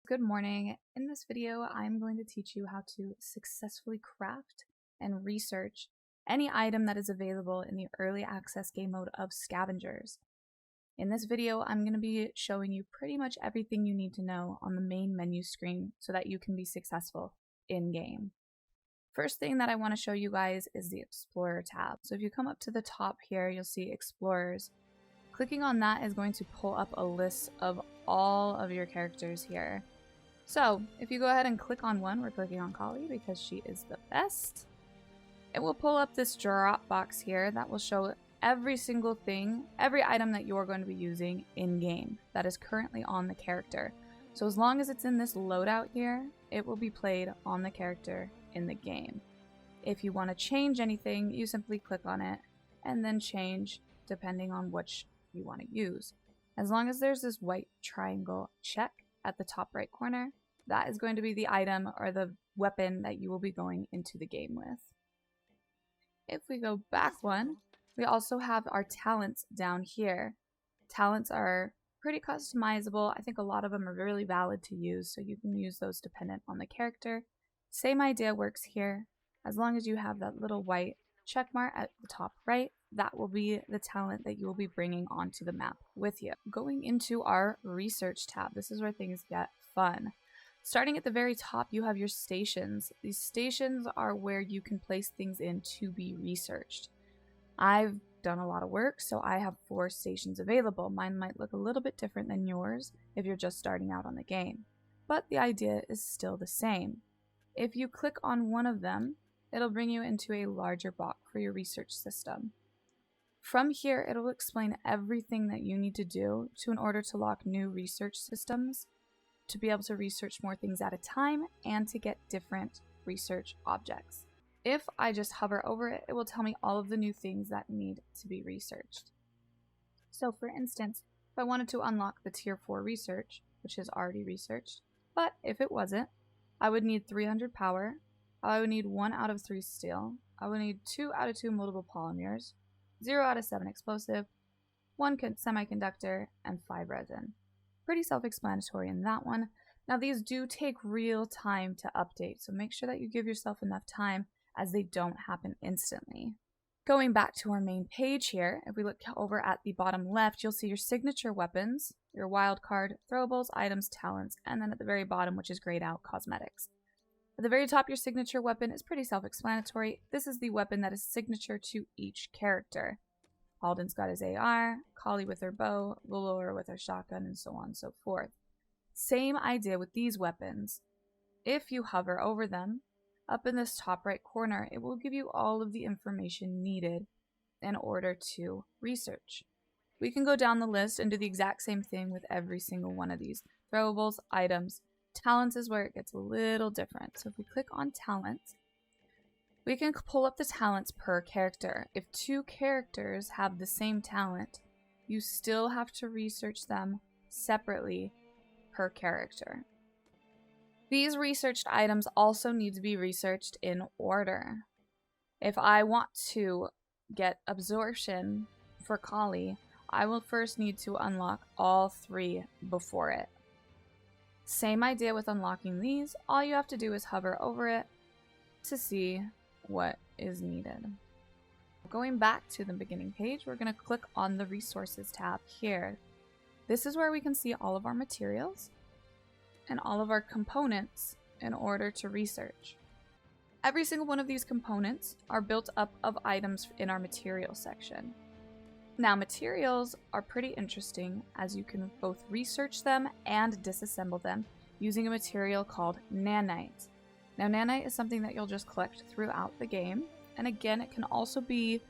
Good morning. In this video, I'm going to teach you how to successfully craft and research any item that is available in the early access game mode of Scavengers. In this video, I'm going to be showing you pretty much everything you need to know on the main menu screen so that you can be successful in-game. First thing that I want to show you guys is the Explorer tab. So if you come up to the top here, you'll see Explorers. Clicking on that is going to pull up a list of all of your characters here. So if you go ahead and click on one, we're clicking on Kali because she is the best. It will pull up this drop box here that will show every single thing, every item that you're going to be using in game that is currently on the character. So as long as it's in this loadout here, it will be played on the character in the game. If you want to change anything, you simply click on it and then change depending on which you want to use. As long as there's this white triangle check at the top right corner, that is going to be the item or the weapon that you will be going into the game with. If we go back one, we also have our talents down here. Talents are pretty customizable. I think a lot of them are really valid to use, so you can use those dependent on the character. Same idea works here. As long as you have that little white check mark at the top right, that will be the talent that you will be bringing onto the map with you. Going into our research tab, this is where things get fun. Starting at the very top, you have your stations. These stations are where you can place things in to be researched. I've done a lot of work, so I have 4 stations available. Mine might look a little bit different than yours if you're just starting out on the game, but the idea is still the same. If you click on one of them, it'll bring you into a larger box for your research system. From here, it'll explain everything that you need to do in order to lock new research systems, to be able to research more things at a time, and to get different research objects. If I just hover over it, it will tell me all of the new things that need to be researched. So for instance, if I wanted to unlock the tier 4 research, which is already researched, but if it wasn't, I would need 300 power, I would need 1 out of 3 steel, I would need 2 out of 2 multiple polymers, 0 out of 7 explosive, 1 semiconductor, and 5 resin. Pretty self-explanatory in that one. Now these do take real time to update, so make sure that you give yourself enough time as they don't happen instantly. Going back to our main page here, if we look over at the bottom left, you'll see your signature weapons, your wild card, throwables, items, talents, and then at the very bottom, which is grayed out, cosmetics. At the very top, your signature weapon is pretty self-explanatory. This is the weapon that is signature to each character. Alden's got his AR, Kali with her bow, Valor with her shotgun, and so on and so forth. Same idea with these weapons. If you hover over them, up in this top right corner, it will give you all of the information needed in order to research. We can go down the list and do the exact same thing with every single one of these. Throwables, items, talents is where it gets a little different. So if we click on talents, we can pull up the talents per character. If 2 characters have the same talent, you still have to research them separately per character. These researched items also need to be researched in order. If I want to get absorption for Kali, I will first need to unlock all 3 before it. Same idea with unlocking these. All you have to do is hover over it to see what is needed. Going back to the beginning page, we're going to click on the resources tab here. This is where we can see all of our materials and all of our components in order to research. Every single one of these components are built up of items in our material section. Now, materials are pretty interesting as you can both research them and disassemble them using a material called nanite. Now, nanite is something that you'll just collect throughout the game, and again, it can also be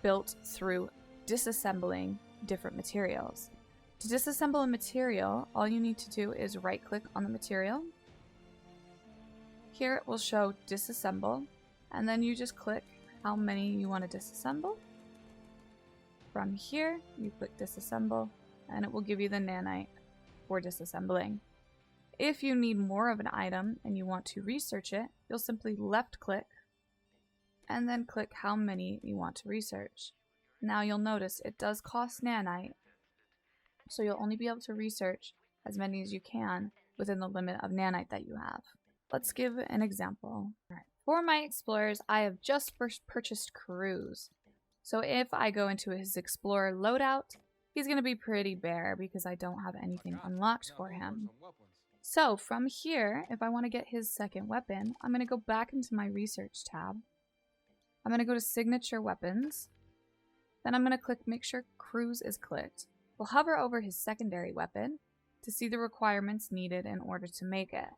built through disassembling different materials. To disassemble a material, all you need to do is right-click on the material. Here it will show disassemble, and then you just click how many you want to disassemble. From here, you click disassemble, and it will give you the nanite for disassembling. If you need more of an item and you want to research it, you'll simply left click and then click how many you want to research. Now you'll notice it does cost nanite, so you'll only be able to research as many as you can within the limit of nanite that you have. Let's give an example. All right. For my explorers, I have just first purchased crews. So if I go into his explorer loadout, he's going to be pretty bare because I don't have anything unlocked for him. So from here, if I want to get his second weapon, I'm going to go back into my research tab. I'm going to go to signature weapons. Then I'm going to click make sure crews is clicked. We'll hover over his secondary weapon to see the requirements needed in order to make it.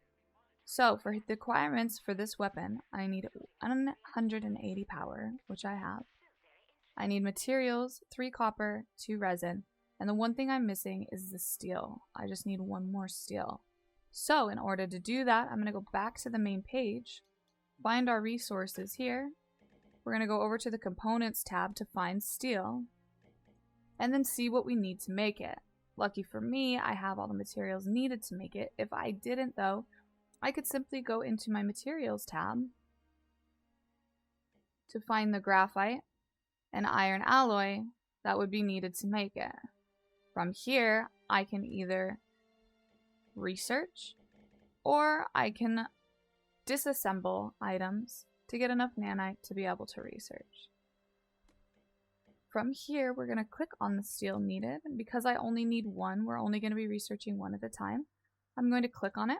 So for the requirements for this weapon, I need 180 power, which I have. I need materials, 3 copper, 2 resin, and the one thing I'm missing is the steel. I just need 1 more steel. So in order to do that, I'm going to go back to the main page, find our resources here. We're going to go over to the components tab to find steel, and then see what we need to make it. Lucky for me, I have all the materials needed to make it. If I didn't though, I could simply go into my materials tab to find the graphite and iron alloy that would be needed to make it. From here, I can either research or I can disassemble items to get enough nanite to be able to research. From here, we're going to click on the steel needed. Because I only need 1, we're only going to be researching 1 at a time. I'm going to click on it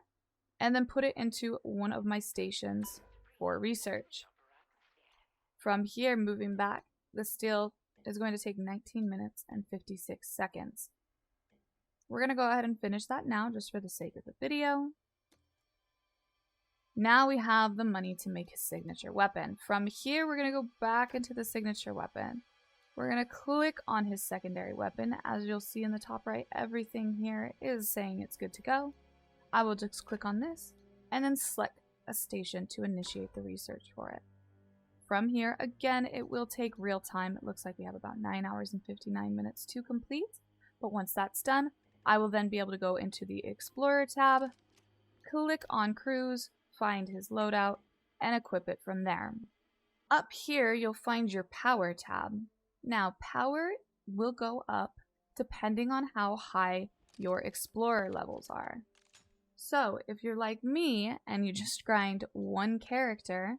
and then put it into one of my stations for research. From here, moving back, the steel is going to take 19 minutes and 56 seconds. We're going to go ahead and finish that now just for the sake of the video. Now we have the money to make his signature weapon. From here, we're going to go back into the signature weapon. We're going to click on his secondary weapon. As you'll see in the top right, everything here is saying it's good to go. I will just click on this and then select a station to initiate the research for it. From here, again, it will take real time. It looks like we have about 9 hours and 59 minutes to complete. But once that's done, I will then be able to go into the Explorer tab, click on Crews, find his loadout, and equip it from there. Up here, you'll find your Power tab. Now, power will go up depending on how high your Explorer levels are. So, if you're like me and you just grind 1 character,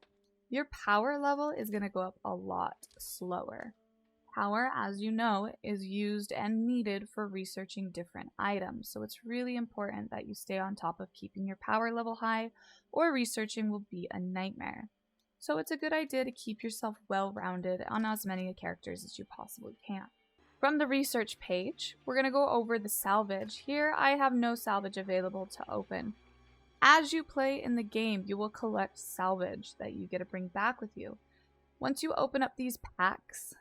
your power level is going to go up a lot slower. Power, as you know, is used and needed for researching different items, so it's really important that you stay on top of keeping your power level high, or researching will be a nightmare. So it's a good idea to keep yourself well-rounded on as many characters as you possibly can. From the research page, we're going to go over the salvage. Here, I have no salvage available to open. As you play in the game, you will collect salvage that you get to bring back with you. Once you open up these packs,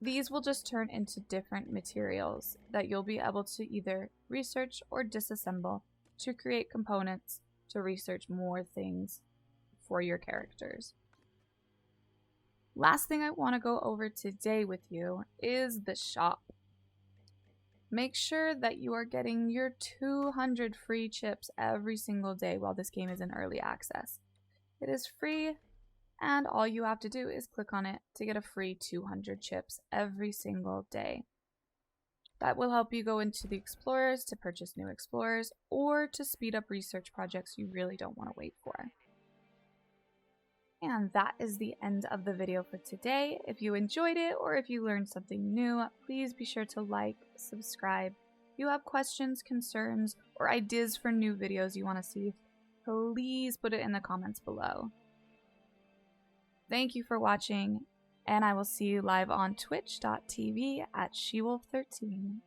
these will just turn into different materials that you'll be able to either research or disassemble to create components to research more things for your characters. Last thing I want to go over today with you is the shop. Make sure that you are getting your 200 free chips every single day while this game is in early access. It is free, and all you have to do is click on it to get a free 200 chips every single day. That will help you go into the explorers to purchase new explorers or to speed up research projects you really don't want to wait for. And that is the end of the video for today. If you enjoyed it or if you learned something new, please be sure to like, subscribe. If you have questions, concerns, or ideas for new videos you want to see, please put it in the comments below. Thank you for watching, and I will see you live on twitch.tv at SheWolf13.